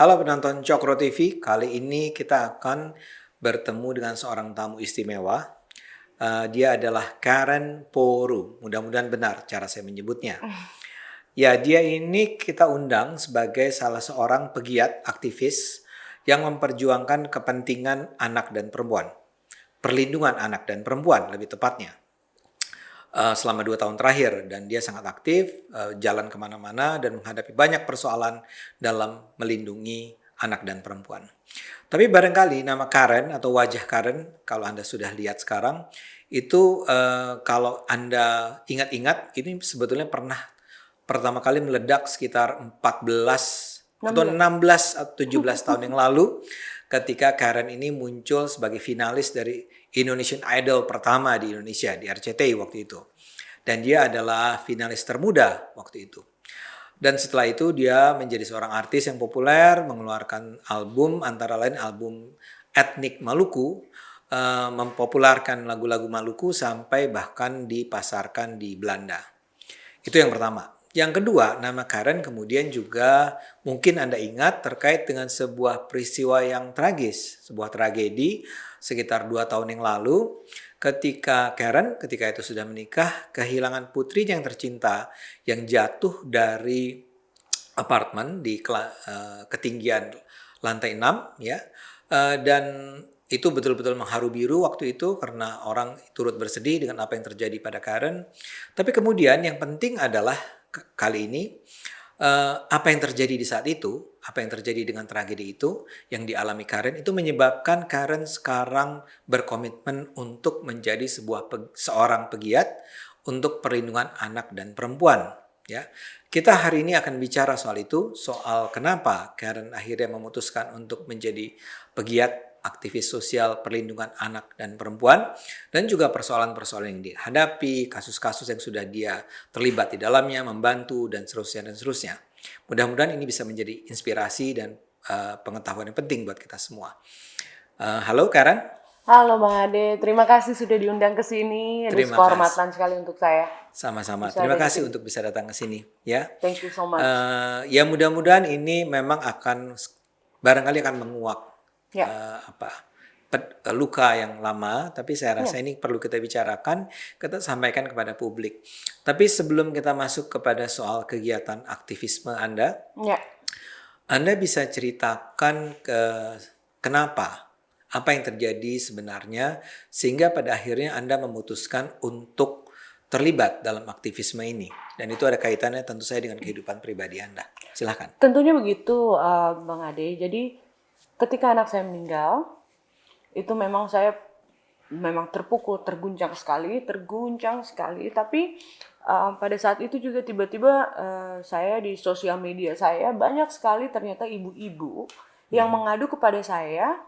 Halo penonton Cokro TV, kali ini kita akan bertemu dengan seorang tamu istimewa. Dia adalah Karen Poru, mudah-mudahan benar cara saya menyebutnya. Ya, dia ini kita undang sebagai salah seorang pegiat aktivis yang memperjuangkan kepentingan anak dan perempuan. Perlindungan anak dan perempuan lebih tepatnya. Selama 2 tahun terakhir dan dia sangat aktif, jalan kemana-mana dan menghadapi banyak persoalan dalam melindungi anak dan perempuan. Tapi barangkali nama Karen atau wajah Karen kalau Anda sudah lihat sekarang itu kalau Anda ingat-ingat ini sebetulnya pernah pertama kali meledak sekitar 14 atau 16 atau 17 tahun yang lalu ketika Karen ini muncul sebagai finalis dari Indonesian Idol pertama di Indonesia di RCTI waktu itu. Dan dia adalah finalis termuda waktu itu. Dan setelah itu dia menjadi seorang artis yang populer, mengeluarkan album antara lain album Etnik Maluku, mempopulerkan lagu-lagu Maluku sampai bahkan dipasarkan di Belanda. Itu yang pertama. Yang kedua, nama Karen kemudian juga mungkin Anda ingat terkait dengan sebuah peristiwa yang tragis, sebuah tragedi sekitar 2 tahun yang lalu ketika Karen ketika itu sudah menikah kehilangan putrinya yang tercinta yang jatuh dari apartemen di ketinggian lantai 6 ya. Dan itu betul-betul mengharu biru waktu itu karena orang turut bersedih dengan apa yang terjadi pada Karen. Tapi kemudian yang penting adalah kali ini apa yang terjadi di saat itu, apa yang terjadi dengan tragedi itu yang dialami Karen itu menyebabkan Karen sekarang berkomitmen untuk menjadi seorang pegiat untuk perlindungan anak dan perempuan. Ya, kita hari ini akan bicara soal itu, soal kenapa Karen akhirnya memutuskan untuk menjadi pegiat aktivis sosial perlindungan anak dan perempuan, dan juga persoalan-persoalan yang dihadapi, kasus-kasus yang sudah dia terlibat di dalamnya, membantu, dan seterusnya, dan seterusnya. Mudah-mudahan ini bisa menjadi inspirasi dan pengetahuan yang penting buat kita semua. Halo Karen. Halo Bang Ade, terima kasih sudah diundang ke sini. Ini Terima kehormatan kasih. sekali untuk saya. Sama-sama. Bisa Terima ada di kasih sini. untuk bisa datang ke sini. Ya, Thank you so much. ya mudah-mudahan ini memang akan barangkali akan menguak Ya, luka yang lama, tapi saya rasa ya. ini perlu kita bicarakan, kita sampaikan kepada publik. Tapi sebelum kita masuk kepada soal kegiatan aktivisme Ya. Anda bisa ceritakan kenapa, apa yang terjadi sebenarnya, sehingga pada akhirnya Anda memutuskan untuk terlibat dalam aktivisme ini. Dan itu ada kaitannya tentu saja dengan kehidupan pribadi Anda. Silakan. Tentunya begitu Bang Ade. Jadi ketika anak saya meninggal, itu memang saya memang terpukul, terguncang sekali. Tapi pada saat itu juga tiba-tiba saya di sosial media saya banyak sekali ternyata ibu-ibu yang mengadu kepada saya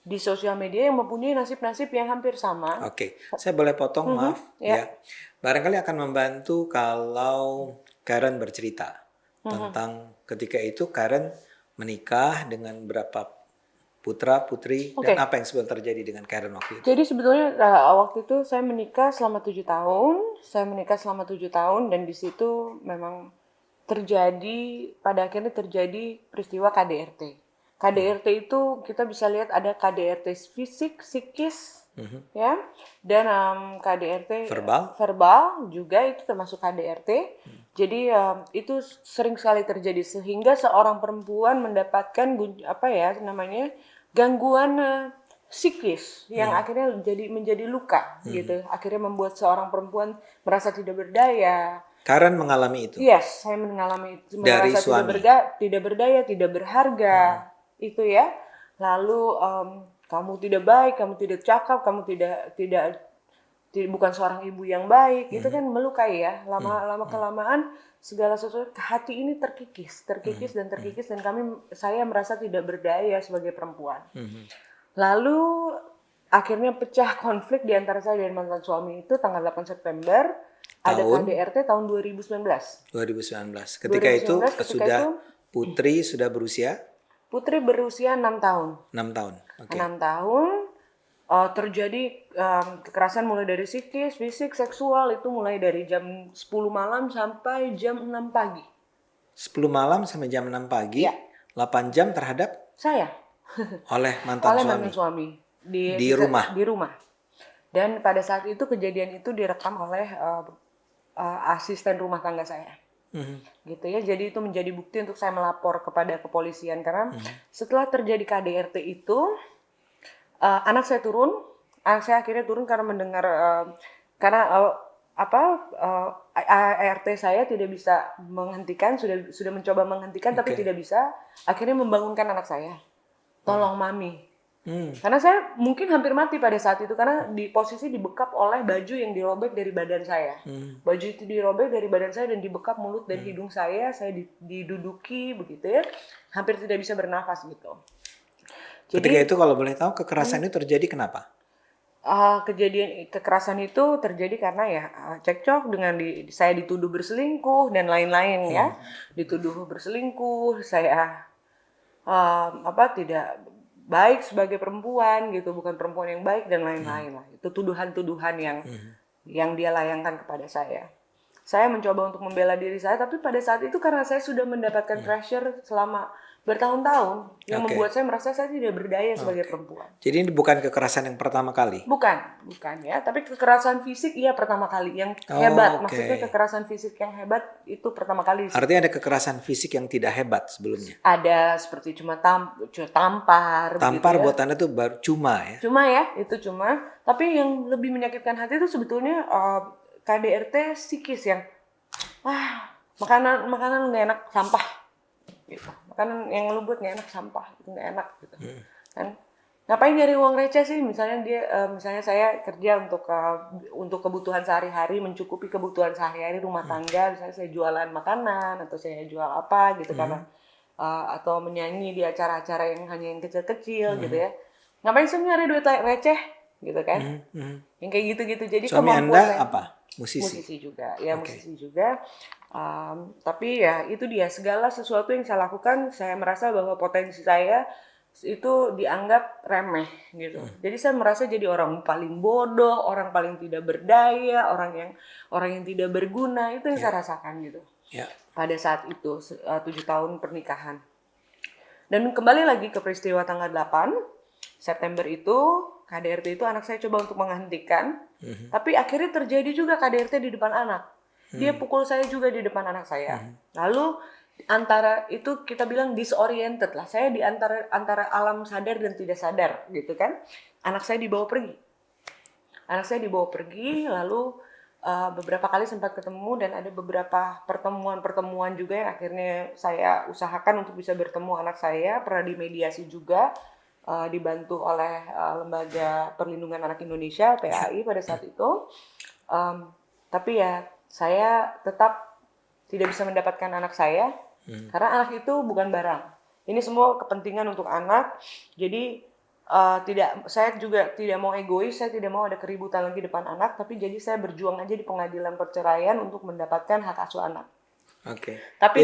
di sosial media yang mempunyai nasib-nasib yang hampir sama. Oke, saya boleh potong, maaf ya. ya. Barangkali akan membantu kalau Karen bercerita tentang ketika itu Karen menikah dengan berapa putra putri dan apa yang sebenarnya terjadi dengan Karen waktu itu. Jadi sebetulnya waktu itu saya menikah selama 7 tahun. Dan di situ memang pada akhirnya terjadi peristiwa KDRT. KDRT itu kita bisa lihat ada KDRT fisik, psikis, ya, dan KDRT verbal juga itu termasuk KDRT. Jadi itu sering sekali terjadi sehingga seorang perempuan mendapatkan gangguan psikis yang akhirnya menjadi luka gitu. Akhirnya membuat seorang perempuan merasa tidak berdaya. Karen mengalami itu. Yes, saya mengalami itu. Dari merasa suami. tidak berdaya, tidak berharga. Itu ya. Lalu kamu tidak baik, kamu tidak cakap, kamu tidak bukan seorang ibu yang baik. Itu kan melukai ya. Lama kelamaan segala sesuatu hati ini terkikis dan saya merasa tidak berdaya sebagai perempuan. Lalu akhirnya pecah konflik di antara saya dan mantan suami itu tanggal 8 September. Ada KDRT tahun 2019. Ketika itu Putri sudah berusia? Putri berusia 6 tahun. 6 tahun. Okay. 6 tahun terjadi kekerasan mulai dari psikis, fisik, seksual itu mulai dari jam 10 malam sampai jam 6 pagi. 10 malam sampai jam 6 pagi? Ya. 8 jam terhadap Saya oleh mantan oleh suami mantan suami di rumah. di rumah. Dan pada saat itu kejadian itu direkam oleh asisten rumah tangga saya. Gitu ya. Jadi itu menjadi bukti untuk saya melapor kepada kepolisian karena setelah terjadi KDRT itu anak saya akhirnya turun karena mendengar karena ART saya tidak bisa menghentikan, sudah mencoba menghentikan tapi tidak bisa, akhirnya membangunkan anak saya. Tolong mami. Karena saya mungkin hampir mati pada saat itu karena di posisi dibekap oleh baju yang dirobek dari badan saya. Baju itu dirobek dari badan saya dan dibekap mulut dan hidung saya diduduki begitu ya. Hampir tidak bisa bernafas gitu. Ketika itu kalau boleh tahu kekerasan itu terjadi kenapa? Kejadian kekerasan itu terjadi karena ya cekcok dengan saya dituduh berselingkuh dan lain-lain ya. Dituduh berselingkuh, saya tidak baik sebagai perempuan gitu, bukan perempuan yang baik dan lain-lain lah. Itu tuduhan-tuduhan yang dia layangkan kepada saya. Saya mencoba untuk membela diri saya, tapi pada saat itu karena saya sudah mendapatkan pressure selama bertahun-tahun yang membuat saya merasa saya tidak berdaya sebagai perempuan. Jadi ini bukan kekerasan yang pertama kali? Bukan ya. Tapi kekerasan fisik iya pertama kali yang hebat. Maksudnya kekerasan fisik yang hebat itu pertama kali. Artinya ada kekerasan fisik yang tidak hebat sebelumnya? Ada seperti cuma tampar. Tampar gitu ya. buat Anda itu baru cuma ya? Cuma ya, itu cuma. Tapi yang lebih menyakitkan hati itu sebetulnya KDRT psikis yang makanan nggak enak sampah gitu. Makanan yang lu buat nggak enak sampah itu nggak enak gitu kan. Ngapain nyari uang receh sih? Misalnya saya kerja untuk kebutuhan sehari-hari, mencukupi kebutuhan sehari-hari rumah tangga. Misalnya saya jualan makanan atau saya jual apa gitu karena atau menyanyi di acara-acara yang hanya yang kecil-kecil gitu ya. Ngapain sih nyari duit receh gitu kan? Yang kayak gitu-gitu. Jadi suami Anda apa? Musisi juga, ya musisi juga. Tapi ya itu dia segala sesuatu yang saya lakukan, saya merasa bahwa potensi saya itu dianggap remeh gitu. Jadi saya merasa jadi orang paling bodoh, orang paling tidak berdaya, orang yang tidak berguna, itu yang saya rasakan gitu. Pada saat itu 7 tahun pernikahan. Dan kembali lagi ke peristiwa tanggal 8 September itu, KDRT itu anak saya coba untuk menghentikan, tapi akhirnya terjadi juga KDRT di depan anak. Dia pukul saya juga di depan anak saya. Lalu antara itu kita bilang disoriented lah. Saya di antara alam sadar dan tidak sadar gitu kan. Anak saya dibawa pergi. Lalu beberapa kali sempat ketemu dan ada beberapa pertemuan juga yang akhirnya saya usahakan untuk bisa bertemu anak saya. Pernah dimediasi juga. Dibantu oleh Lembaga Perlindungan Anak Indonesia (PAI) pada saat itu, tapi ya saya tetap tidak bisa mendapatkan anak saya karena anak itu bukan barang. Ini semua kepentingan untuk anak. Jadi saya juga tidak mau egois, saya tidak mau ada keributan lagi depan anak, tapi jadi saya berjuang aja di pengadilan perceraian untuk mendapatkan hak asuh anak. Tapi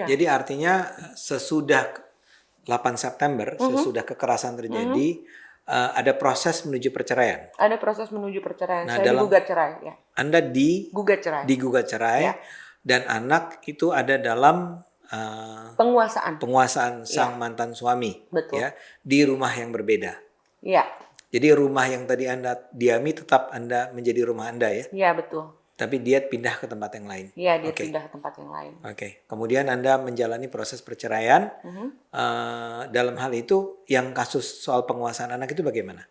jadi artinya sesudah 8 September, sesudah kekerasan terjadi, ada proses menuju perceraian. Ada proses menuju perceraian. Saya digugat cerai. Ya. Anda digugat cerai, ya. Dan anak itu ada dalam penguasaan sang mantan suami. Betul. Ya, di rumah yang berbeda. Iya. Jadi rumah yang tadi Anda diami tetap Anda menjadi rumah Anda ya? Iya betul. Tapi dia pindah ke tempat yang lain. Iya, dia pindah ke tempat yang lain. Kemudian Anda menjalani proses perceraian. Dalam hal itu, yang kasus soal penguasaan anak itu bagaimana?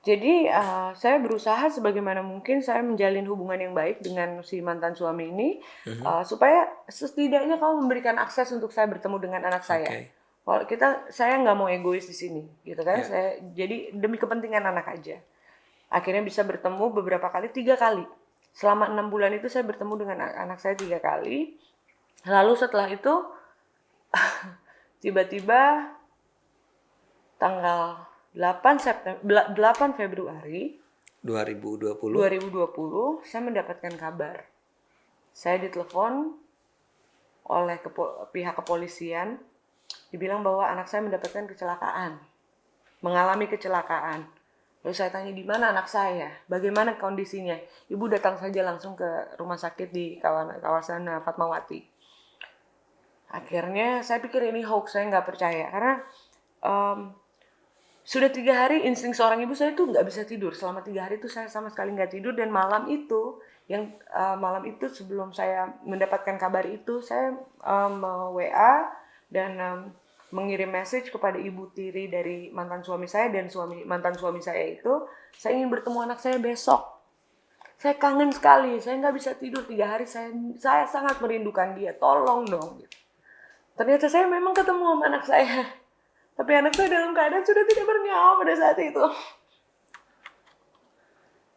Jadi saya berusaha sebagaimana mungkin saya menjalin hubungan yang baik dengan si mantan suami ini, supaya setidaknya kamu memberikan akses untuk saya bertemu dengan anak saya. Kalau saya nggak mau egois di sini, gitu kan? Jadi demi kepentingan anak aja. Akhirnya bisa bertemu beberapa kali, 3 kali. Selama 6 bulan itu saya bertemu dengan anak saya 3 kali. Lalu setelah itu tiba-tiba tanggal 8 Februari 2020 saya mendapatkan kabar. Saya ditelepon oleh pihak kepolisian, dibilang bahwa anak saya mendapatkan mengalami kecelakaan. Lalu saya tanya, di mana anak saya? Bagaimana kondisinya? Ibu datang saja langsung ke rumah sakit di kawasan Fatmawati. Akhirnya saya pikir ini hoax, saya nggak percaya karena sudah 3 hari insting seorang ibu saya tuh nggak bisa tidur. Selama 3 hari itu saya sama sekali nggak tidur, dan malam itu sebelum saya mendapatkan kabar itu, saya WA dan mengirim message kepada ibu tiri dari mantan suami saya dan mantan suami saya itu, saya ingin bertemu anak saya besok. Saya kangen sekali, saya nggak bisa tidur 3 hari, saya sangat merindukan dia, tolong dong. Gitu. Ternyata saya memang ketemu sama anak saya. Tapi anak saya dalam keadaan sudah tidak bernyawa pada saat itu.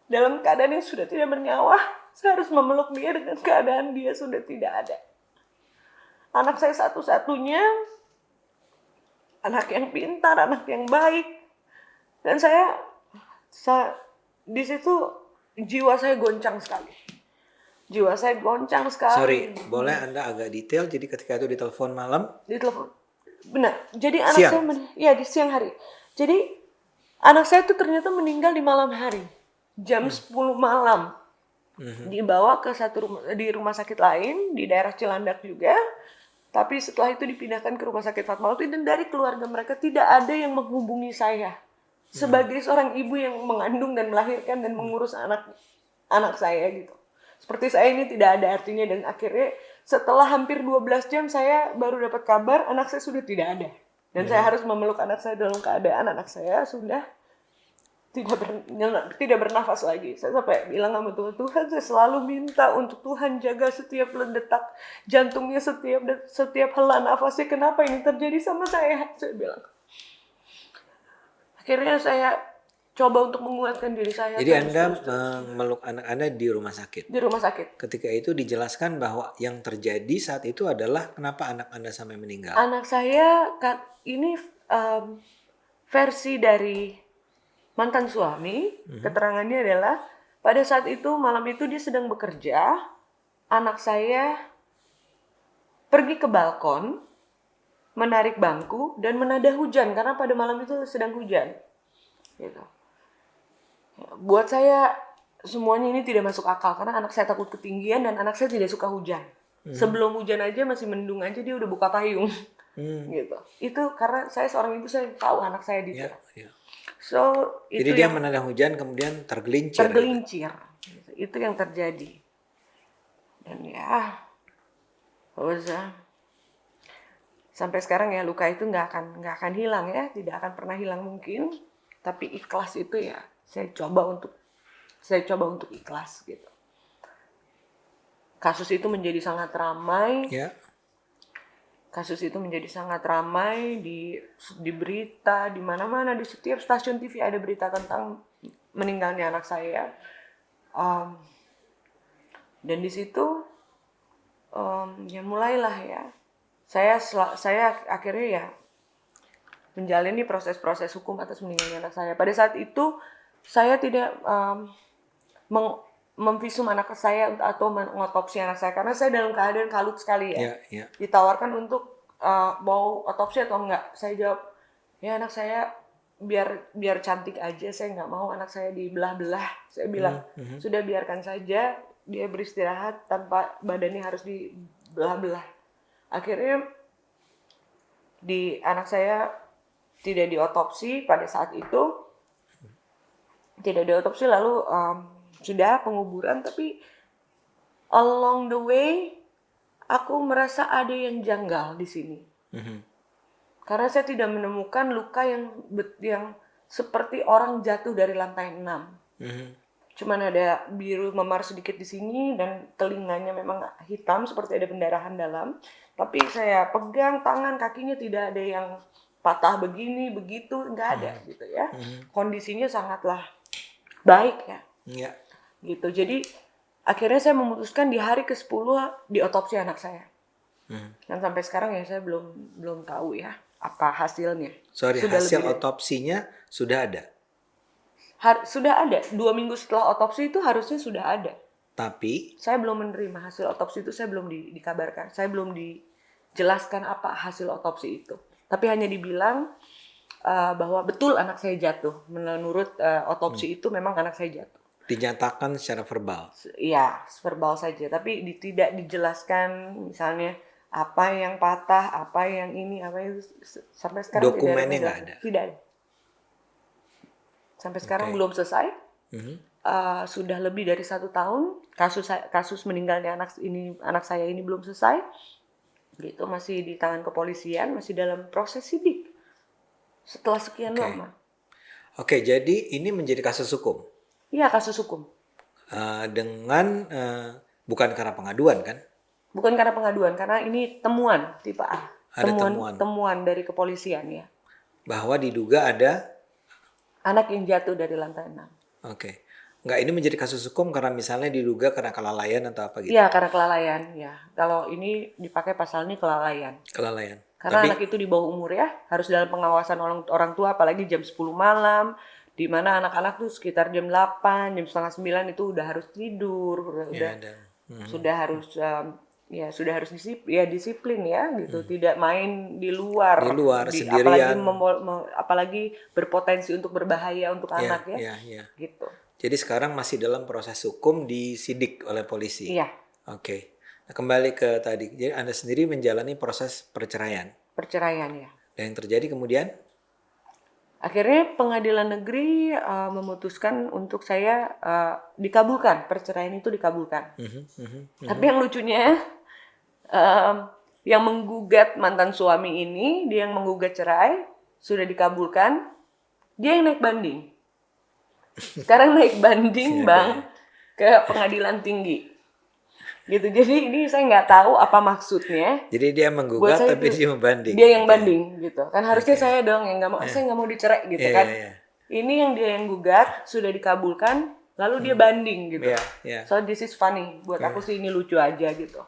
Dalam keadaan yang sudah tidak bernyawa, saya harus memeluk dia dengan keadaan dia sudah tidak ada. Anak saya satu-satunya, anak yang pintar, anak yang baik. Dan saya di situ jiwa saya goncang sekali. Jiwa saya goncang sekali. Sorry, boleh Anda agak detail? Jadi ketika itu ditelepon malam? Ditelepon. Benar. Jadi anak Siang? saya di siang hari. Jadi anak saya itu ternyata meninggal di malam hari. Jam 10 malam. Dibawa ke di rumah sakit lain di daerah Cilandak juga. Tapi setelah itu dipindahkan ke rumah sakit Fatmawati, dan dari keluarga mereka tidak ada yang menghubungi saya sebagai seorang ibu yang mengandung dan melahirkan dan mengurus anak saya gitu. Seperti saya ini tidak ada artinya, dan akhirnya setelah hampir 12 jam saya baru dapat kabar anak saya sudah tidak ada. Dan saya harus memeluk anak saya dalam keadaan anak saya sudah tidak bernafas lagi. Saya sampai bilang sama Tuhan, saya selalu minta untuk Tuhan jaga setiap detak jantungnya, setiap hela nafasnya. Kenapa ini terjadi sama saya bilang. Akhirnya saya coba untuk menguatkan diri saya. Jadi Anda memeluk anak Anda di rumah sakit? Di rumah sakit. Ketika itu dijelaskan bahwa yang terjadi saat itu adalah kenapa anak Anda sampai meninggal? Anak saya, ini versi dari mantan suami, keterangannya adalah pada saat itu, malam itu dia sedang bekerja, anak saya pergi ke balkon, menarik bangku, dan menada hujan, karena pada malam itu sedang hujan. Gitu. Buat saya, semuanya ini tidak masuk akal, karena anak saya takut ketinggian, dan anak saya tidak suka hujan. Sebelum hujan aja, masih mendung aja, dia udah buka payung. Gitu. Itu karena saya seorang ibu, saya tahu anak saya di sana. Ya. So, jadi dia menada hujan kemudian tergelincir. Gitu. Itu yang terjadi. Dan ya, sampai sekarang ya luka itu nggak akan hilang ya, tidak akan pernah hilang mungkin. Tapi ikhlas itu ya, saya coba untuk ikhlas gitu. Kasus itu menjadi sangat ramai. Ya. Kasus itu menjadi sangat ramai di berita, di mana-mana, di setiap stasiun TV ada berita tentang meninggalnya anak saya. Dan di situ ya mulailah ya. Saya akhirnya ya menjalani proses-proses hukum atas meninggalnya anak saya. Pada saat itu saya tidak memvisum anak saya atau mengotopsi anak saya, karena saya dalam keadaan kalut sekali ya. Ditawarkan untuk mau otopsi atau enggak, saya jawab ya anak saya biar cantik aja, saya nggak mau anak saya dibelah-belah. Saya bilang sudah biarkan saja dia beristirahat tanpa badannya harus dibelah-belah. Akhirnya anak saya tidak diotopsi pada saat itu, lalu sudah penguburan, tapi along the way aku merasa ada yang janggal di sini. Karena saya tidak menemukan luka yang seperti orang jatuh dari lantai 6. Cuman ada biru memar sedikit di sini, dan telinganya memang hitam seperti ada pendarahan dalam. Tapi saya pegang tangan kakinya tidak ada yang patah begini begitu, nggak ada gitu ya. Kondisinya sangatlah baik ya. Gitu. Jadi akhirnya saya memutuskan di hari ke-10 diotopsi anak saya. Dan sampai sekarang ya saya belum tahu ya apa hasilnya. Hasil otopsinya sudah ada? Sudah ada. 2 minggu setelah otopsi itu harusnya sudah ada. Tapi saya belum menerima hasil otopsi itu, saya belum dikabarkan. Saya belum dijelaskan apa hasil otopsi itu. Tapi hanya dibilang bahwa betul anak saya jatuh. Menurut otopsi itu memang anak saya jatuh. Dinyatakan secara verbal? Iya, verbal saja. Tapi tidak dijelaskan misalnya apa yang patah, apa yang ini, apa itu sampai sekarang Dokumennya nggak ada? Tidak ada. Sampai sekarang belum selesai. Sudah lebih dari 1 tahun kasus meninggalnya anak saya ini belum selesai. Gitu, masih di tangan kepolisian, masih dalam proses sidik. Setelah sekian lama. Oke, jadi ini menjadi kasus hukum. Iya, kasus hukum. Dengan bukan karena pengaduan kan? Bukan karena pengaduan, karena ini temuan tipe A. Ada temuan. Temuan dari kepolisian ya. Bahwa diduga ada anak yang jatuh dari lantai 6. Oke. Enggak, ini menjadi kasus hukum karena misalnya diduga karena kelalaian atau apa gitu? Iya, karena kelalaian ya. Kalau ini dipakai pasal ini kelalaian. Kelalaian. Karena anak itu di bawah umur ya, harus dalam pengawasan orang tua, apalagi jam 10 malam, di mana anak-anak tuh sekitar jam 8, jam setengah 9 itu udah harus tidur, sudah harus disiplin ya gitu, tidak main di luar sendirian, apalagi berpotensi untuk berbahaya untuk anak ya. Gitu. Jadi sekarang masih dalam proses hukum disidik oleh polisi. Iya. Oke. Nah, kembali ke tadi. Jadi Anda sendiri menjalani proses perceraian. Perceraian ya. Dan yang terjadi kemudian? Akhirnya pengadilan negeri memutuskan untuk saya dikabulkan, perceraian itu dikabulkan. Tapi yang lucunya, yang menggugat mantan suami ini, dia yang menggugat cerai, sudah dikabulkan, dia yang naik banding. Sekarang naik banding bang ke pengadilan tinggi. Gitu, jadi ini saya nggak tahu apa maksudnya. Jadi dia menggugat tapi dia membanding. Dia yang banding gitu. Kan harusnya saya dong yang nggak mau, saya nggak mau dicerai gitu kan. Ini yang dia yang gugat sudah dikabulkan, lalu dia banding gitu. So this is funny. Buat aku sih ini lucu aja gitu.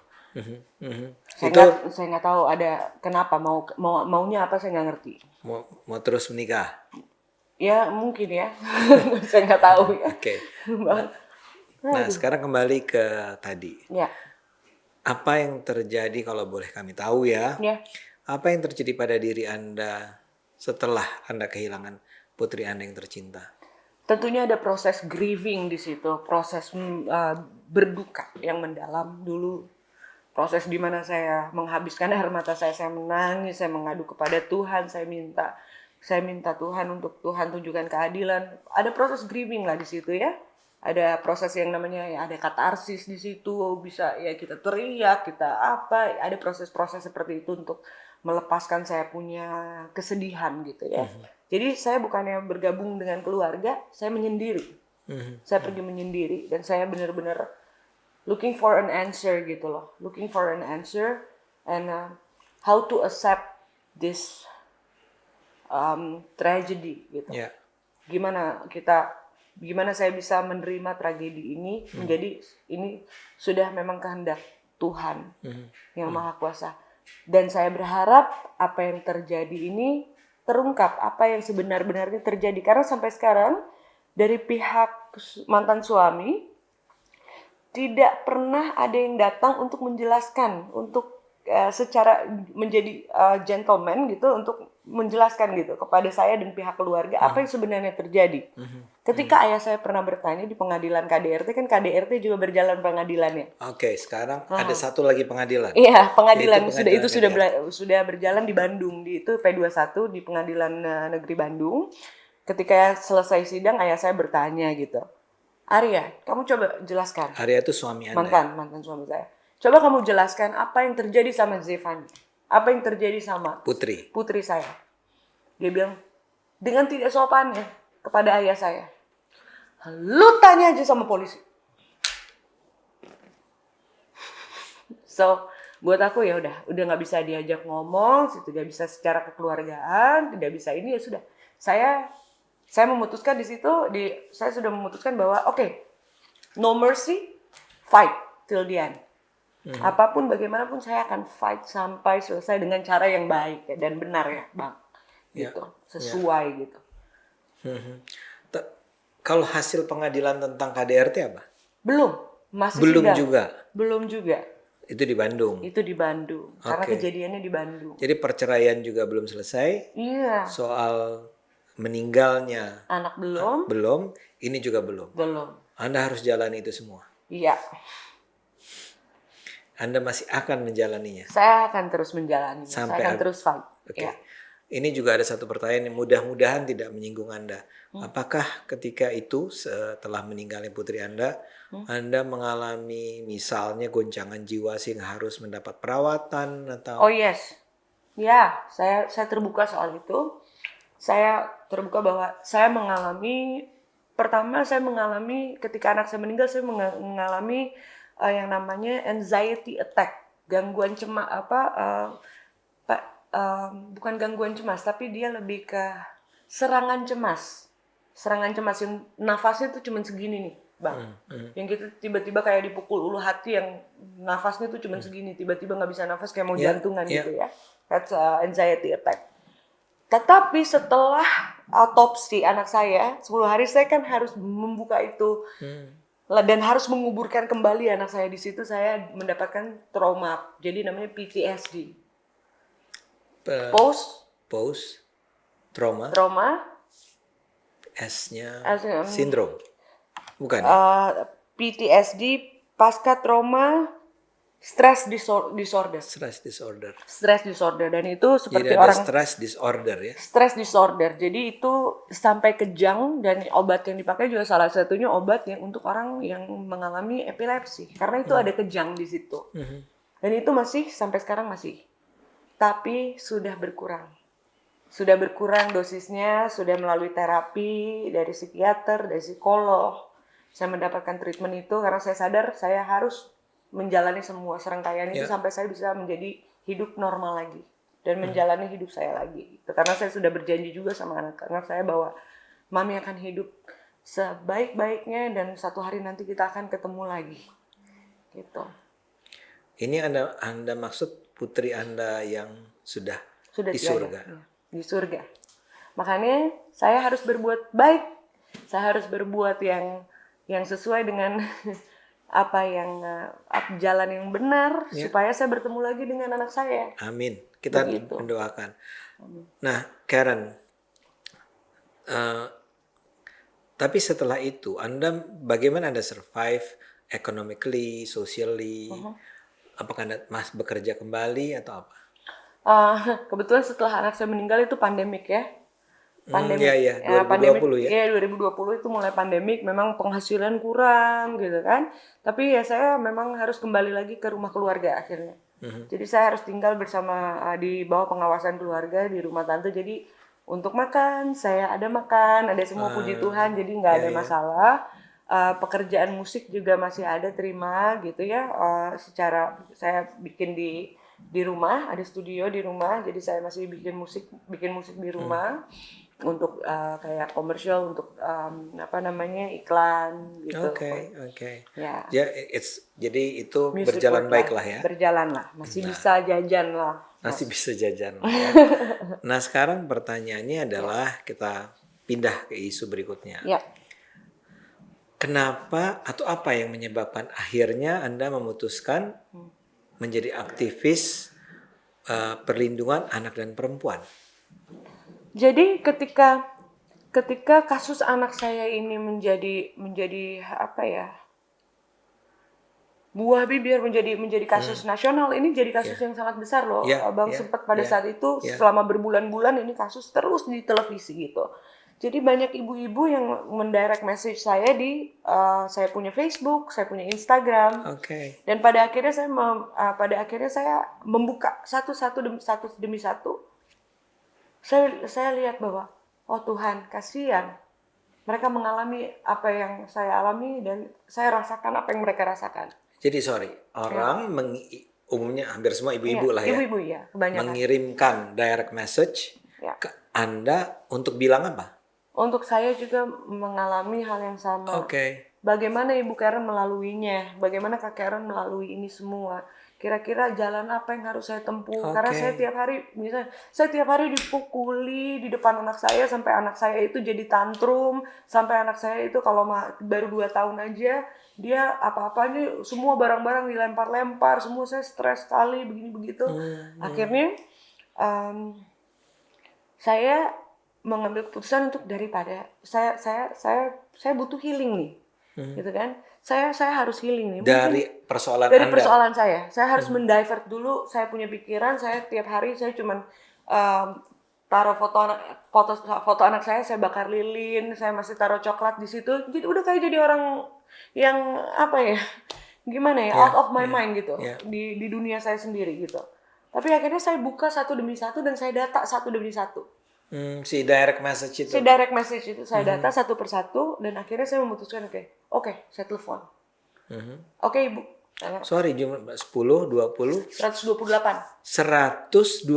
Saya nggak tahu ada kenapa maunya apa, saya nggak ngerti. Mau terus menikah? Ya mungkin ya. Saya nggak tahu ya. Oke. Nah sekarang kembali ke tadi. Ya. Apa yang terjadi kalau boleh kami tahu ya? Apa yang terjadi pada diri Anda setelah Anda kehilangan putri Anda yang tercinta? Tentunya ada proses grieving di situ, proses berduka yang mendalam dulu. Proses di mana saya menghabiskan air mata saya menangis, saya mengadu kepada Tuhan, saya minta Tuhan untuk Tuhan tunjukkan keadilan. Ada proses grieving lah di situ ya. Ada proses yang namanya ya ada katarsis di situ, bisa ya kita teriak, kita apa, ada proses-proses seperti itu untuk melepaskan saya punya kesedihan gitu ya. Jadi saya bukannya bergabung dengan keluarga, saya menyendiri. Saya pergi menyendiri dan saya benar-benar looking for an answer gitu loh. Looking for an answer and how to accept this tragedy gitu. Gimana saya bisa menerima tragedi ini menjadi ini sudah memang kehendak Tuhan yang Maha Kuasa. Dan saya berharap apa yang terjadi ini terungkap, apa yang sebenar-benarnya terjadi. Karena sampai sekarang dari pihak mantan suami tidak pernah ada yang datang untuk menjelaskan, untuk secara menjadi gentleman gitu, untuk menjelaskan gitu kepada saya dan pihak keluarga apa yang sebenarnya terjadi. Ketika ayah saya pernah bertanya di pengadilan KDRT, kan KDRT juga berjalan pengadilannya. Oke, sekarang ada satu lagi pengadilan. Iya, pengadilan sudah berjalan di Bandung, di itu P21 di Pengadilan Negeri Bandung. Ketika selesai sidang, ayah saya bertanya gitu, Arya, kamu coba jelaskan. Arya itu suami Anda. Mantan suami saya. Coba kamu jelaskan apa yang terjadi sama Zevani. Apa yang terjadi sama putri saya. Dia bilang dengan tidak sopannya kepada ayah saya, lu tanya aja sama polisi. So buat aku ya udah nggak bisa diajak ngomong, tidak bisa secara kekeluargaan, tidak bisa ini, ya sudah. Saya memutuskan di situ, saya sudah memutuskan bahwa oke, no mercy, fight till the end. Apapun bagaimanapun saya akan fight sampai selesai dengan cara yang baik dan benar ya bang, gitu, sesuai gitu. Kalau hasil pengadilan tentang KDRT apa? Masih belum sidang. juga. Belum juga. Itu di Bandung. Karena kejadiannya di Bandung. Jadi perceraian juga belum selesai. Iya. Soal meninggalnya anak belum. Ini juga belum. Belum. Anda harus jalani itu semua. Iya. Anda masih akan menjalaninya Saya akan terus menjalani, saya sampai akan terus fight. Oke. Ya. Ini juga ada satu pertanyaan yang mudah-mudahan tidak menyinggung Anda. Apakah ketika itu setelah meninggalnya putri Anda, Anda mengalami misalnya goncangan jiwa sehingga harus mendapat perawatan Oh atau yes, ya, saya terbuka soal itu. Saya terbuka bahwa saya mengalami, pertama saya mengalami ketika anak saya meninggal, saya mengalami yang namanya anxiety attack, gangguan cemas bukan gangguan cemas, tapi dia lebih ke serangan cemas. Serangan cemas yang nafasnya tuh cuma segini nih, Bang. Yang kita tiba-tiba kayak dipukul ulu hati yang nafasnya tuh cuma segini, tiba-tiba nggak bisa nafas kayak mau jantungan gitu ya. That's anxiety attack. Tetapi setelah autopsi anak saya, 10 hari saya kan harus membuka itu dan harus menguburkan kembali anak saya. Di situ saya mendapatkan trauma, jadi namanya PTSD. post trauma Trauma S-nya sindrom. Bukan. PTSD pasca trauma stress disorder. Stress disorder. Dan itu seperti Jadi ada orang stress disorder ya. Stress disorder. Jadi itu sampai kejang dan obat yang dipakai juga salah satunya obat yang untuk orang yang mengalami epilepsi. Karena itu ada kejang di situ. Dan itu masih sampai sekarang masih. Tapi sudah berkurang. Sudah berkurang dosisnya, sudah melalui terapi dari psikiater, dari psikolog. Saya mendapatkan treatment itu karena saya sadar saya harus menjalani semua serangkaian itu sampai saya bisa menjadi hidup normal lagi dan menjalani hidup saya lagi. Karena saya sudah berjanji juga sama anak-anak saya bahwa Mami akan hidup sebaik-baiknya dan satu hari nanti kita akan ketemu lagi. Gitu. Ini Anda maksud putri Anda yang sudah di surga. Ya, di surga. Makanya saya harus berbuat baik. Saya harus berbuat yang sesuai dengan apa yang jalan yang benar supaya saya bertemu lagi dengan anak saya. Amin. Kita mendoakan. Nah, Karen, tapi setelah itu Anda bagaimana Anda survive economically, socially? Apakah Anda masih bekerja kembali atau apa? Kebetulan setelah anak saya meninggal itu pandemik ya. Pandemik. Iya, 2020 ya. Iya, 2020 itu mulai pandemik, memang penghasilan kurang gitu kan. Tapi ya saya memang harus kembali lagi ke rumah keluarga akhirnya. Jadi saya harus tinggal bersama di bawah pengawasan keluarga di rumah tante. Jadi untuk makan, saya ada makan, ada semua puji Tuhan, jadi nggak ada masalah. Pekerjaan musik juga masih ada terima gitu ya. Secara saya bikin di rumah, ada studio di rumah, jadi saya masih bikin musik di rumah untuk kayak komersial, untuk iklan gitu. Oke. Ya. Jadi itu Music berjalan baik lah ya. Berjalan lah, masih bisa jajan lah. Masih bisa jajan. Ya. Nah sekarang pertanyaannya adalah kita pindah ke isu berikutnya. Ya. Kenapa atau apa yang menyebabkan akhirnya Anda memutuskan menjadi aktivis perlindungan anak dan perempuan? Jadi ketika kasus anak saya ini menjadi apa ya, buah bibir menjadi kasus nasional, ini jadi kasus yang sangat besar loh. Abang sempat pada saat itu selama berbulan-bulan ini kasus terus di televisi gitu. Jadi banyak ibu-ibu yang mendirect message saya saya punya Facebook, saya punya Instagram. Dan pada akhirnya saya membuka satu demi satu. Saya lihat bahwa oh Tuhan, kasihan. Mereka mengalami apa yang saya alami dan saya rasakan apa yang mereka rasakan. Jadi umumnya hampir semua ibu-ibu lah ya. Ibu-ibu ya, kebanyakan. Mengirimkan direct message ke Anda untuk bilang apa? Untuk saya juga mengalami hal yang sama. Bagaimana Ibu Karen melaluinya? Bagaimana Kak Karen melalui ini semua? Kira-kira jalan apa yang harus saya tempuh? Karena saya tiap hari dipukuli di depan anak saya sampai anak saya itu jadi tantrum, sampai anak saya itu kalau baru 2 tahun aja dia apa-apanya semua barang-barang dilempar-lempar, semua saya stres sekali begini begitu. Akhirnya saya mengambil keputusan untuk daripada saya butuh healing nih, gitu kan? saya harus healing nih. Dari persoalan Dari Anda. persoalan saya harus mendivert dulu. Saya punya pikiran, saya tiap hari saya cuman taruh foto anak saya bakar lilin, saya masih taruh coklat di situ. Jadi udah kayak jadi orang yang apa ya? Gimana ya? Out of my mind gitu. Di dunia saya sendiri gitu. Tapi akhirnya saya buka satu demi satu dan saya data satu demi satu. Si direct message itu. Si direct message itu saya data satu persatu dan akhirnya saya memutuskan oke, saya telepon. Oke, Ibu. Sorry, cuma 10, 20, 128. 128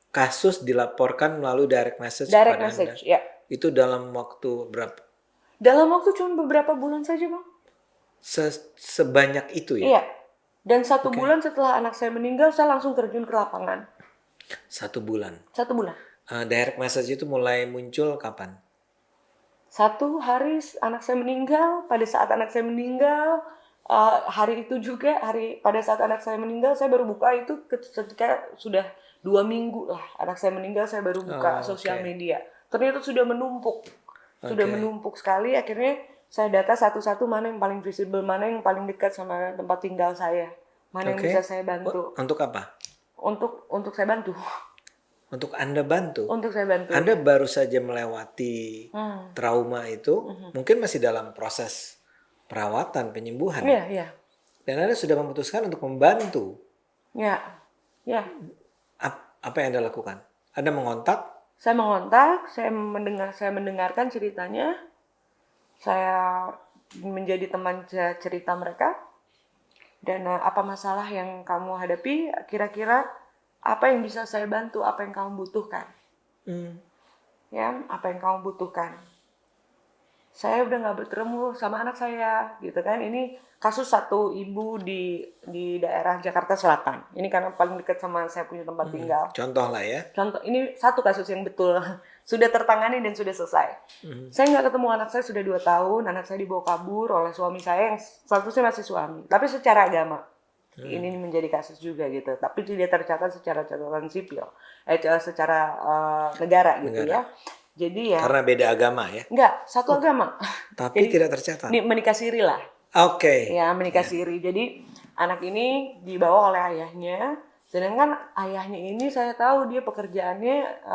kasus dilaporkan melalui direct message Direct kepada message, Anda. ya. Itu dalam waktu berapa? Dalam waktu cuma beberapa bulan saja, Bang. Sebanyak itu ya? Iya. Dan 1 bulan setelah anak saya meninggal, saya langsung terjun ke lapangan. 1 bulan. 1 bulan. Direct message itu mulai muncul kapan? 1 hari anak saya meninggal. Pada saat anak saya meninggal, hari itu juga, pada saat anak saya meninggal, saya baru buka itu ketika sudah 2 minggu lah anak saya meninggal, saya baru buka sosial media. Ternyata sudah menumpuk. Sudah menumpuk sekali, akhirnya saya data satu-satu mana yang paling visible, mana yang paling dekat sama tempat tinggal saya. Mana yang bisa saya bantu. Untuk apa? Untuk saya bantu. Untuk Anda bantu? Untuk saya bantu. Anda baru saja melewati trauma itu, mungkin masih dalam proses perawatan, penyembuhan. Iya, iya. Dan Anda sudah memutuskan untuk membantu. Iya, iya. Apa yang Anda lakukan? Anda mengontak? Saya mengontak, saya mendengarkan ceritanya. Saya menjadi teman cerita mereka. Dan apa masalah yang kamu hadapi, kira-kira apa yang bisa saya bantu, apa yang kamu butuhkan. Ya, apa yang kamu butuhkan. Saya udah gak bertemu sama anak saya, gitu kan. Ini kasus satu ibu di daerah Jakarta Selatan. Ini karena paling dekat sama saya punya tempat tinggal. Contoh lah ya. Contoh, ini satu kasus yang betul. Sudah tertangani dan sudah selesai. Saya nggak ketemu anak saya sudah 2 tahun. Anak saya dibawa kabur oleh suami saya yang statusnya masih suami. Tapi secara agama. Ini menjadi kasus juga gitu. Tapi tidak tercatat secara catatan sipil. Secara negara gitu ya. Jadi ya. Karena beda agama ya? Enggak, satu agama. Tapi Jadi, tidak tercatat? Menikah siri lah. Oke. Ya, menikah siri. Jadi anak ini dibawa oleh ayahnya. Sedangkan ayahnya ini saya tahu dia pekerjaannya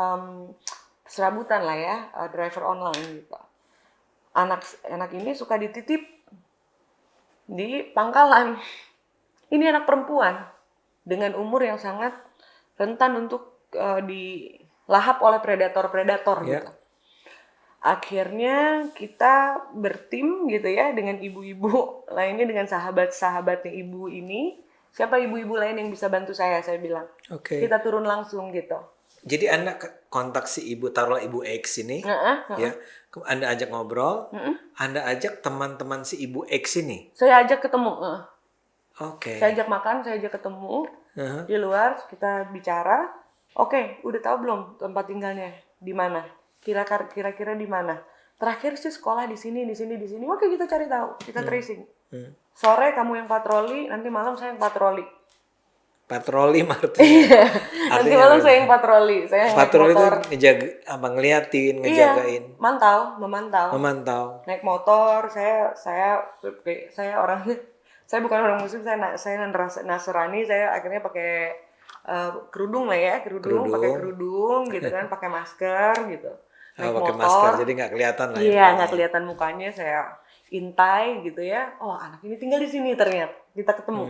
serabutan lah ya, driver online gitu. Anak ini suka dititip di pangkalan. Ini anak perempuan dengan umur yang sangat rentan untuk dilahap oleh predator-predator gitu. Akhirnya kita bertim gitu ya dengan ibu-ibu lainnya, dengan sahabat-sahabatnya ibu ini. Siapa ibu-ibu lain yang bisa bantu saya bilang. Kita turun langsung gitu. Jadi Anda kontak si ibu, taruhlah ibu X ini, ya. Anda ajak ngobrol, Anda ajak teman-teman si ibu X ini. Saya ajak ketemu. Saya ajak makan, saya ajak ketemu di luar, kita bicara. Udah tahu belum tempat tinggalnya di mana? Kira-kira di mana? Terakhir sih sekolah di sini. Oke, kita cari tahu, kita tracing. Sore kamu yang patroli, nanti malam saya yang patroli. Patroli artinya? Nanti malam saya yang patroli. Saya patroli itu ngeliatin, ngejagain. Memantau. Naik motor, saya orangnya, saya bukan orang muslim, saya Nasrani, saya akhirnya pakai kerudung lah ya, pakai kerudung gitu kan, pakai masker gitu. Naik pakai motor, masker jadi nggak kelihatan lah. Iya, nggak kelihatan mukanya, saya intai gitu ya. Oh, anak ini tinggal di sini ternyata. Kita ketemu.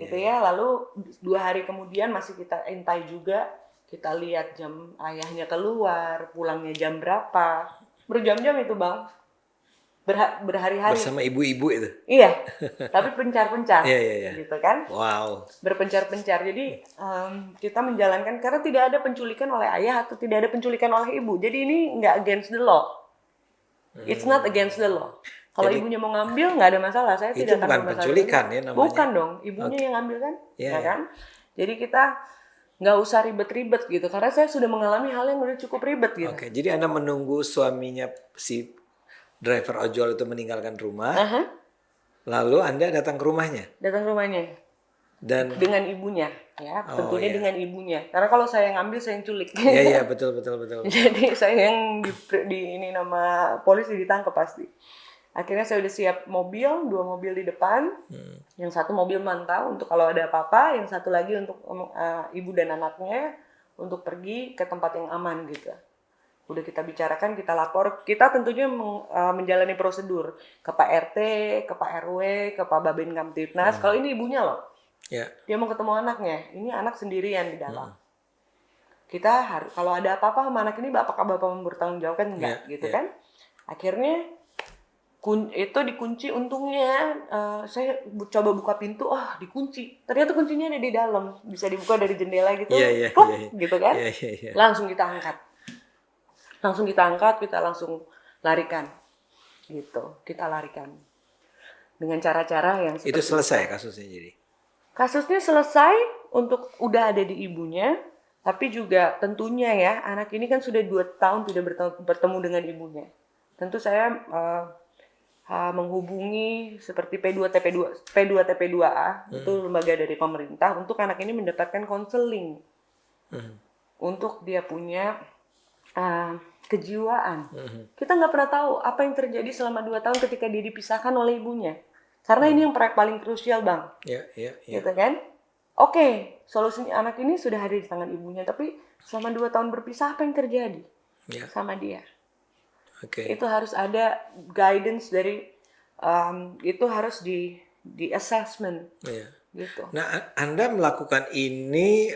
Gitu ya. Lalu 2 hari kemudian masih kita intai juga. Kita lihat jam ayahnya keluar, pulangnya jam berapa. Berjam-jam itu, Bang. Berhari-hari. Bersama ibu-ibu itu. Iya. Tapi pencar-pencar. Iya. Gitu kan? Wow. Berpencar-pencar. Jadi kita menjalankan, karena tidak ada penculikan oleh ayah atau tidak ada penculikan oleh ibu. Jadi ini nggak against the law. It's not against the law. Kalau ibunya mau ngambil nggak ada masalah, saya tidak akan bukan penculikan ya namanya. Bukan dong, ibunya yang ngambil kan, ya kan? Jadi kita nggak usah ribet-ribet gitu, karena saya sudah mengalami hal yang udah cukup ribet gitu. Jadi Anda menunggu suaminya si driver ojol itu meninggalkan rumah, lalu Anda datang ke rumahnya. Dan dengan ibunya, ya tentunya dengan ibunya. Karena kalau saya yang ngambil, saya yang culik. Iya betul. Jadi saya yang di ini nama polisi ditangkap pasti. Akhirnya saya udah siap mobil, 2 mobil di depan. Yang satu mobil mantau untuk kalau ada apa-apa, yang satu lagi untuk ibu dan anaknya untuk pergi ke tempat yang aman gitu. Udah kita bicarakan, kita lapor, kita tentunya menjalani prosedur ke Pak RT, ke Pak RW, ke Pak Babin Kamtipnas. Kalau ini ibunya loh, dia mau ketemu anaknya, ini anak sendirian di dalam. Kita harus, kalau ada apa-apa sama anak ini, apakah bapak mau bertanggung jawab kan enggak, gitu kan? Akhirnya itu dikunci, untungnya saya coba buka pintu, dikunci. Ternyata kuncinya ada di dalam, bisa dibuka dari jendela gitu, gitu kan? Langsung kita angkat. Kita langsung larikan, gitu. Kita larikan dengan cara-cara yang seperti itu selesai kasusnya jadi. Kasusnya selesai untuk udah ada di ibunya, tapi juga tentunya ya anak ini kan sudah 2 tahun tidak bertemu dengan ibunya. Tentu saya menghubungi seperti P2TP2A, itu lembaga dari pemerintah untuk anak ini mendapatkan konseling untuk dia punya kejiwaan. Kita nggak pernah tahu apa yang terjadi selama 2 tahun ketika dia dipisahkan oleh ibunya. Karena ini yang proyek paling krusial, Bang. Gitu kan? Oke, solusinya anak ini sudah ada di tangan ibunya, tapi selama 2 tahun berpisah apa yang terjadi sama dia? Itu harus ada guidance dari itu harus di assessment. Gitu. Nah, Anda melakukan ini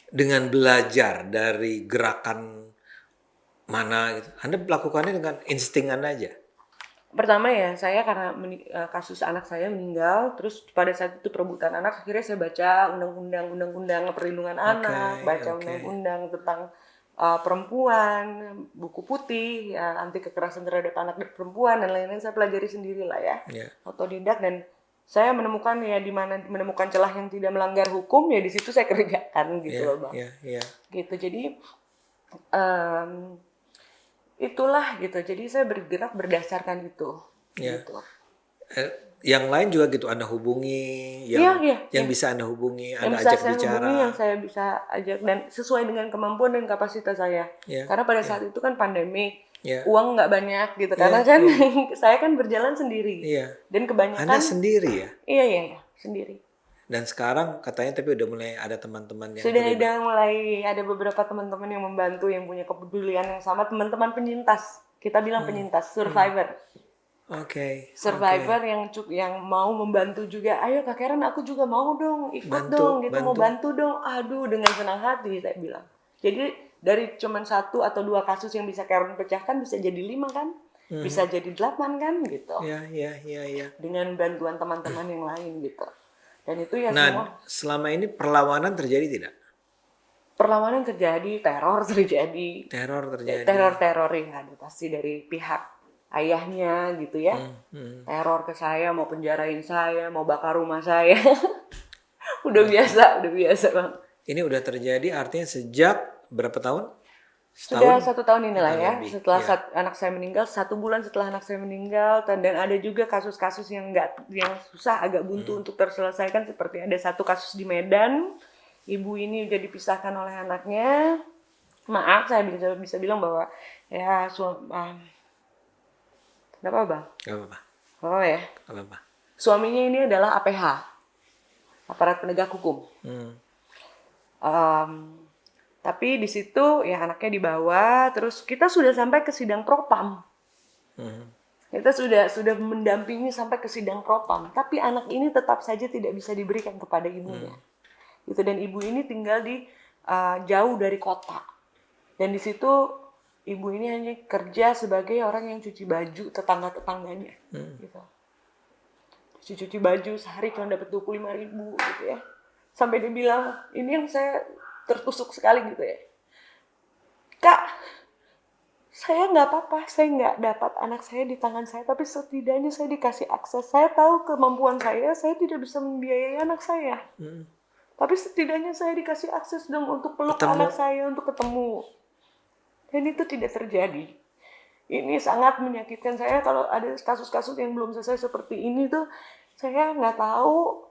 dengan belajar dari gerakan mana gitu. Anda melakukannya dengan insting Anda aja. Pertama ya, saya karena kasus anak saya meninggal, terus pada saat itu perebutan anak, akhirnya saya baca undang-undang perlindungan anak, baca undang-undang tentang perempuan, buku putih, ya, anti kekerasan terhadap anak dan perempuan dan lain-lain, saya pelajari sendiri lah ya, otodidak, dan saya menemukan ya di mana menemukan celah yang tidak melanggar hukum ya di situ saya kerjakan gitu loh, Bang. Gitu, jadi itulah gitu. Jadi saya bergerak berdasarkan itu. Gitu. Yang lain juga gitu Anda hubungi, yang bisa Anda hubungi, Anda ajak bicara. Yang saya bisa ajak dan sesuai dengan kemampuan dan kapasitas saya. Karena pada saat itu kan pandemi, uang nggak banyak gitu. Karena kan saya kan berjalan sendiri. Dan kebanyakan. Anda sendiri ya? Iya, sendiri. Dan sekarang katanya tapi udah mulai ada teman-teman yang sudah mulai ada beberapa teman-teman yang membantu, yang punya kepedulian yang sama, teman-teman penyintas, kita bilang penyintas, survivor. Survivor yang mau membantu juga. Ayo Kak Karen, aku juga mau dong, ikut dong, gitu, mau bantu dong. Aduh, dengan senang hati saya bilang. Jadi dari cuman 1 atau 2 kasus yang bisa Karen pecahkan bisa jadi 5 kan, bisa jadi 8 kan, gitu. Dengan bantuan teman-teman yang lain gitu. Dan itu ya semua. Selama ini perlawanan terjadi tidak? Perlawanan terjadi, teror terjadi. Teror yang ada pasti dari pihak ayahnya gitu ya. Teror ke saya, mau penjarain saya, mau bakar rumah saya. udah biasa Bang. Ini udah terjadi artinya sejak berapa tahun? Sudah 1 tahun inilah ya. Setelah anak saya meninggal, 1 bulan setelah anak saya meninggal, dan ada juga kasus-kasus yang susah, agak buntu untuk terselesaikan, seperti ada 1 kasus di Medan, ibu ini udah dipisahkan oleh anaknya. Maaf, saya bisa bilang bahwa ya kenapa Bang? Gak apa-apa. Oh ya. Gak apa-apa. Suaminya ini adalah APH, aparat penegak hukum. Tapi di situ ya anaknya dibawa, terus kita sudah sampai ke sidang propam. Kita sudah mendampingi sampai ke sidang propam, tapi anak ini tetap saja tidak bisa diberikan kepada ibunya. Gitu, dan ibu ini tinggal di jauh dari kota. Dan di situ ibu ini hanya kerja sebagai orang yang cuci baju tetangga-tetangganya. Gitu. Cuci baju sehari cuma dapat 25.000 gitu ya. Sampai dia bilang, ini yang saya tertusuk sekali gitu ya. Kak, saya nggak apa-apa, saya nggak dapat anak saya di tangan saya, tapi setidaknya saya dikasih akses. Saya tahu kemampuan saya tidak bisa membiayai anak saya. Tapi setidaknya saya dikasih akses dong untuk peluk anak saya, untuk ketemu. Dan itu tidak terjadi. Ini sangat menyakitkan saya kalau ada kasus-kasus yang belum selesai seperti ini tuh, saya nggak tahu.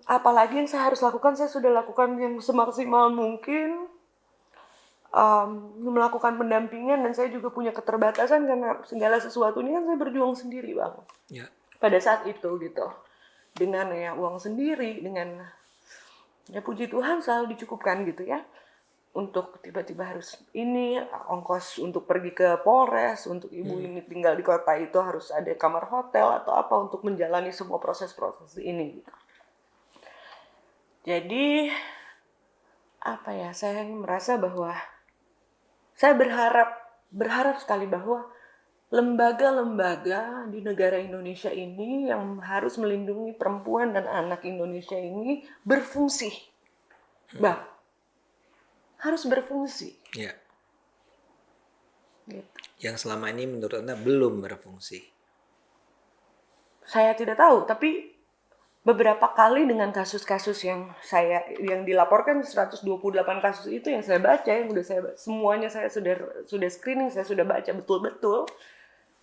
Apalagi yang saya harus lakukan, saya sudah lakukan yang semaksimal mungkin. melakukan pendampingan, dan saya juga punya keterbatasan karena segala sesuatunya kan saya berjuang sendiri Bang. Ya. Pada saat itu gitu. Dengan ya uang sendiri, dengan ya puji Tuhan selalu dicukupkan gitu ya. Untuk tiba-tiba harus ini ongkos untuk pergi ke Polres, untuk ibu ini tinggal di kota itu harus ada kamar hotel atau apa untuk menjalani semua proses-proses ini gitu. Jadi apa ya, saya merasa bahwa saya berharap sekali bahwa lembaga-lembaga di negara Indonesia ini yang harus melindungi perempuan dan anak Indonesia ini berfungsi. Bang, harus berfungsi. Ya. Gitu. Yang selama ini menurut Anda belum berfungsi. Saya tidak tahu, tapi beberapa kali dengan kasus-kasus yang dilaporkan 128 kasus itu yang saya baca, yang semuanya saya sudah screening, saya sudah baca betul-betul.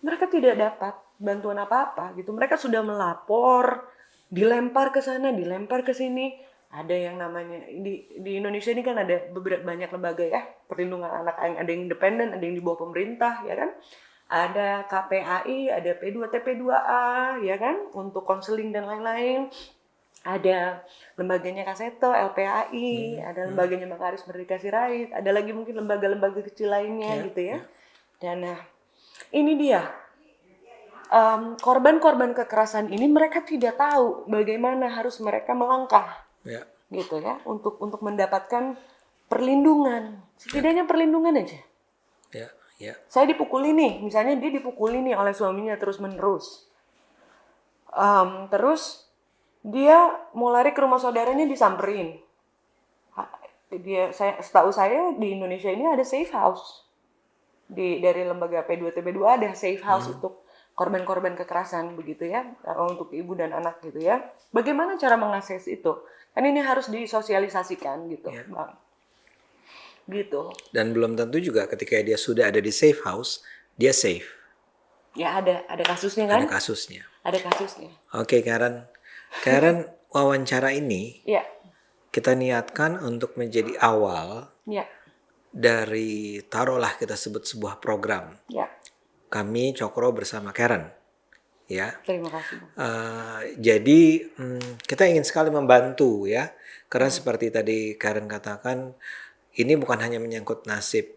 Mereka tidak dapat bantuan apa-apa gitu. Mereka sudah melapor, dilempar ke sana, dilempar ke sini. Ada yang namanya di Indonesia ini kan ada banyak lembaga ya, perlindungan anak, ada yang independen, ada yang di bawah pemerintah ya kan. Ada KPAI, ada P2TP2A ya kan, untuk konseling dan lain-lain. Ada lembaganya Kaseto, LPAI, ada lembaganya Makaris Merdeka Sirait, ada lagi mungkin lembaga-lembaga kecil lainnya gitu ya. Dan ini dia. Korban-korban kekerasan ini mereka tidak tahu bagaimana harus mereka melangkah. Ya. Gitu ya, untuk mendapatkan perlindungan, setidaknya perlindungan aja. Ya, ya. Saya dipukuli nih, misalnya dia dipukuli nih oleh suaminya terus-menerus. Terus dia mau lari ke rumah saudaranya disamperin. Setahu saya di Indonesia ini ada safe house. Dari lembaga P2TP2 ada safe house untuk korban-korban kekerasan begitu ya, untuk ibu dan anak gitu ya. Bagaimana cara mengakses itu? Kan ini harus disosialisasikan gitu, Bang. Gitu. Dan belum tentu juga ketika dia sudah ada di safe house, dia safe. Ya ada kasusnya kan? Ada kasusnya. Ada kasusnya. Oke, Karen. Karen, wawancara ini kita niatkan untuk menjadi awal dari, taruhlah kita sebut sebuah program. Kami Cokro bersama Karen. Ya. Terima kasih. Jadi kita ingin sekali membantu ya, karena seperti tadi Karen katakan, ini bukan hanya menyangkut nasib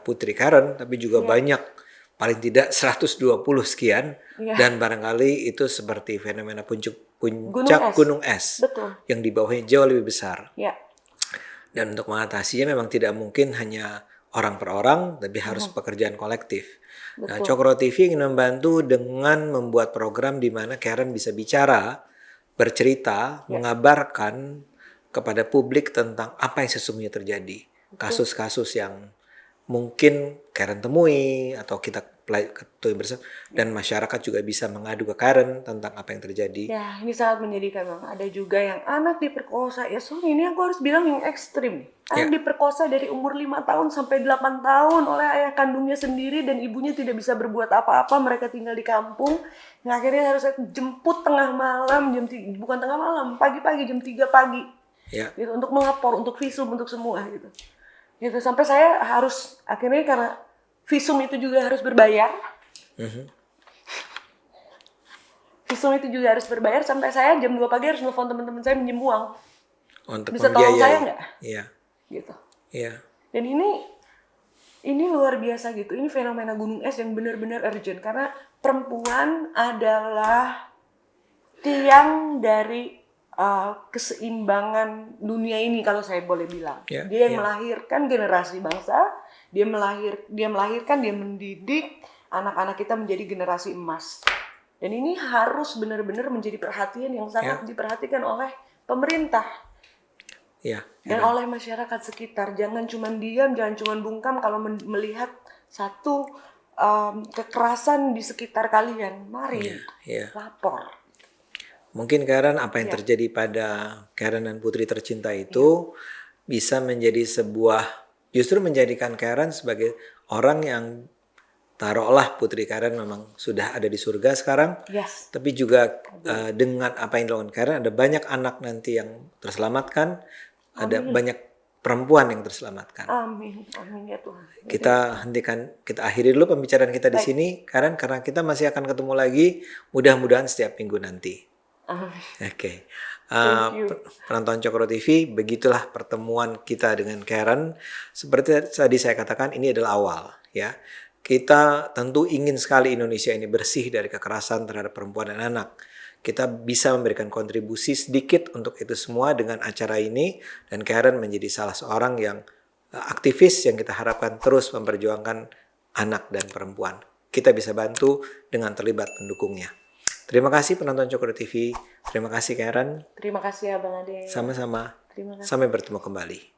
Putri Karen, tapi juga banyak, paling tidak 120 sekian, dan barangkali itu seperti fenomena puncak gunung es. Betul. Yang di bawahnya jauh lebih besar. Ya. Dan untuk mengatasinya memang tidak mungkin hanya orang per orang, tapi harus pekerjaan kolektif. Betul. Nah, Cokro TV ingin membantu dengan membuat program di mana Karen bisa bicara, bercerita, mengabarkan kepada publik tentang apa yang sesungguhnya terjadi. Kasus-kasus yang mungkin Karen temui atau kita ketui bersama, dan masyarakat juga bisa mengadu ke Karen tentang apa yang terjadi. Ya, ini sangat menyedihkan Bang. Ada juga yang anak diperkosa. Ya, sorry, ini aku harus bilang yang ekstrim nih. Anak diperkosa dari umur 5 tahun sampai 8 tahun oleh ayah kandungnya sendiri, dan ibunya tidak bisa berbuat apa-apa. Mereka tinggal di kampung. Yang akhirnya harus jemput tengah malam, bukan tengah malam, pagi-pagi jam 3 pagi. Gitu, untuk melapor, untuk visum, untuk semua gitu. Gitu, sampai saya harus akhirnya, karena visum itu juga harus berbayar. Visum itu juga harus berbayar, sampai saya jam 2 pagi harus nelfon teman-teman saya minjem uang. Untuk bisa tolong saya nggak? Iya. Gitu. Iya. Dan ini luar biasa gitu. Ini fenomena gunung es yang benar-benar urgent, karena perempuan adalah tiang dari keseimbangan dunia ini, kalau saya boleh bilang. Dia yang melahirkan generasi bangsa, dia melahirkan, dia mendidik anak-anak kita menjadi generasi emas. Dan ini harus benar-benar menjadi perhatian yang sangat diperhatikan oleh pemerintah. Dan oleh masyarakat sekitar. Jangan cuma diam, jangan cuma bungkam kalau melihat satu kekerasan di sekitar kalian. Mari lapor. Mungkin Karen, apa yang terjadi pada Karen dan Putri tercinta itu bisa menjadi justru menjadikan Karen sebagai orang yang, taruhlah Putri Karen memang sudah ada di surga sekarang, tapi juga dengan apa yang dilakukan Karen, ada banyak anak nanti yang terselamatkan, ada banyak perempuan yang terselamatkan. Amin, amin ya Tuhan. Kita akhiri dulu pembicaraan kita di Baik. sini, karena kita masih akan ketemu lagi, mudah-mudahan setiap minggu nanti. Amin. Oke. Thank you. Penonton Cokro TV, begitulah pertemuan kita dengan Karen. Seperti tadi saya katakan, ini adalah awal, ya. Kita tentu ingin sekali Indonesia ini bersih dari kekerasan terhadap perempuan dan anak. Kita bisa memberikan kontribusi sedikit untuk itu semua dengan acara ini, dan Karen menjadi salah seorang yang aktivis yang kita harapkan terus memperjuangkan anak dan perempuan. Kita bisa bantu dengan terlibat mendukungnya. Terima kasih penonton Cokro TV. Terima kasih Karen. Terima kasih Abang Ade. Sama-sama. Terima kasih. Sampai bertemu kembali.